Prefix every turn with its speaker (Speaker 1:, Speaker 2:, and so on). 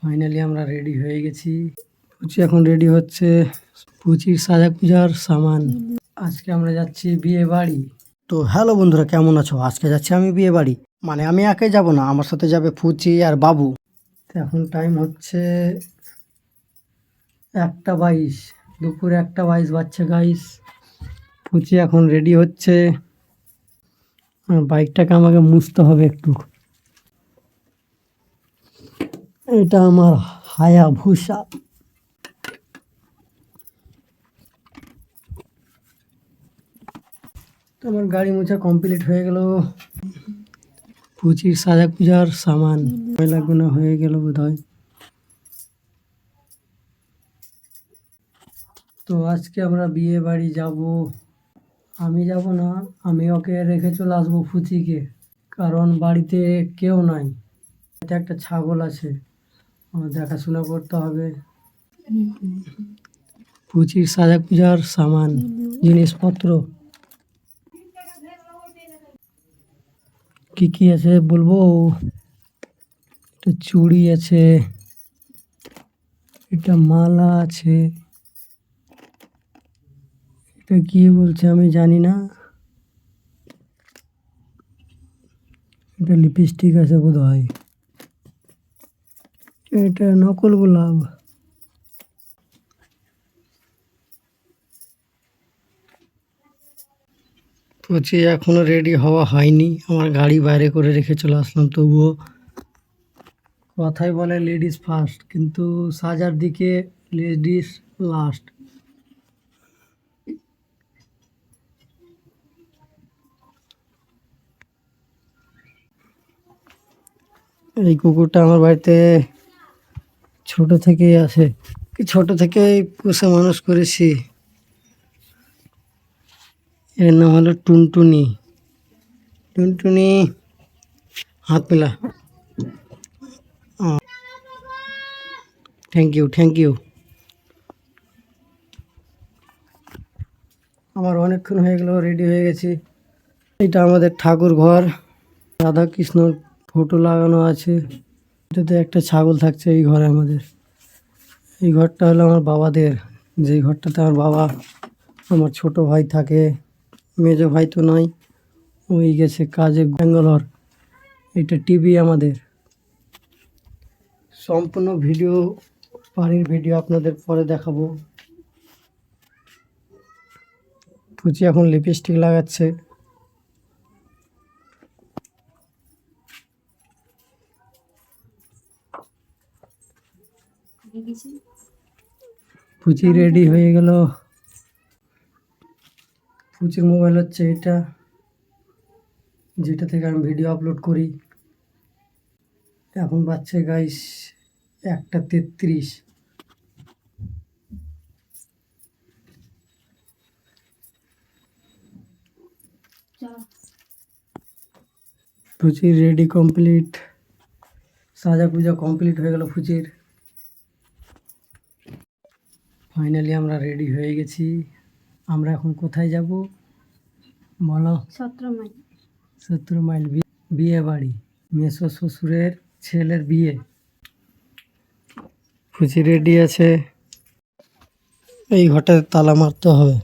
Speaker 1: Finally আমরা ready হয়ে গেছি। পুচি এখন রেডি হচ্ছে। পুচির সাজা পূজার সামান। আজকে আমরা যাচ্ছি বিয়ে বাড়ি। তো হ্যালো বন্ধুরা, কেমন আছো? আজকে যাচ্ছি আমি বিয়ে বাড়ি। মানে আমি একাই যাব না, আমার সাথে যাবে পুচি আর বাবু। তো এখন টাইম হচ্ছে 1:22, দুপুর 1:22 বাজছে গাইস। পুচি এখন রেডি হচ্ছে। বাইকটাকে আমাকে মুছতে হবে একটু। এটা আমার হায়াবুসা। তো আমার গাড়ি মোছা কমপ্লিট হয়ে গেল। পুচির সাজা পূজার সামান ময়লাগুলো হয়ে গেল বোধহয়। তো আজকে আমরা বিয়ে বাড়ি যাব। আমি যাব না, আমি ওকে রেখে চলে আসবো পুচিকে, কারণ বাড়িতে কেউ নাই। এটা একটা ছাগল আছে, আমার দেখাশোনা করতে হবে। পুচির সাজা পূজার সামান জিনিসপত্র কি কি আছে বলবো। একটা চুড়ি আছে, এটা মালা আছে, এটা কি বলছে আমি জানি না। এটা লিপস্টিক আছে বোধহয়, এটা নকল গোলাপ। পুচি এখনো রেডি হওয়া হয়নি, আমার গাড়ি বাইরে করে রেখে চলে আসলাম। তবুও কথাই বলে লেডিস ফার্স্ট, কিন্তু সাজার দিকে লেডিস লাস্ট। এই কুকুরটা আমার বাড়িতে ছোট থেকেই আছে, ছোট থেকেই পোষা মানুষ করেছি। এর নাম হলো টুনটুনি। টুনটুনি হাত মেলা। Thank you, thank you. আমার অনেকক্ষণ হয়ে গেল, রেডি হয়ে গেছি। এটা আমাদের ঠাকুর ঘর, রাধা কৃষ্ণর ফটো লাগানো আছে। এটাতে একটা ছাগল থাকছে এই ঘরে আমাদের। এই ঘরটা হলো আমার বাবাদের, যেই ঘরটাতে আমার বাবা, আমার ছোট ভাই থাকে। মেজো ভাই তো নাই, ওই গেছে কাজে ব্যাঙ্গালোর। এটা টিভি আমাদের। সম্পূর্ণ ভিডিও, বাড়ির ভিডিও আপনাদের পরে দেখাবো। পুচি এখন লিপস্টিক লাগাচ্ছে। পুচি রেডি হয়ে গেল। পুচির মোবাইল হচ্ছে এটা, যেটা থেকে আমি ভিডিও আপলোড করি। এখন বাজছে গাইস 1:33। পুচির রেডি কমপ্লিট, সাজা পূজা কমপ্লিট হয়ে গেল পুচির। ফাইনালি আমরা রেডি হয়ে গেছি। আমরা এখন কোথায় যাব বলো?
Speaker 2: 17 মাইল।
Speaker 1: 17 মাইল বিয়ে বাড়ি, মেসো শ্বশুরের ছেলের বিয়ে। পুচি রেডি আছে। এই ঘরটাতে তালা মারতে হবে।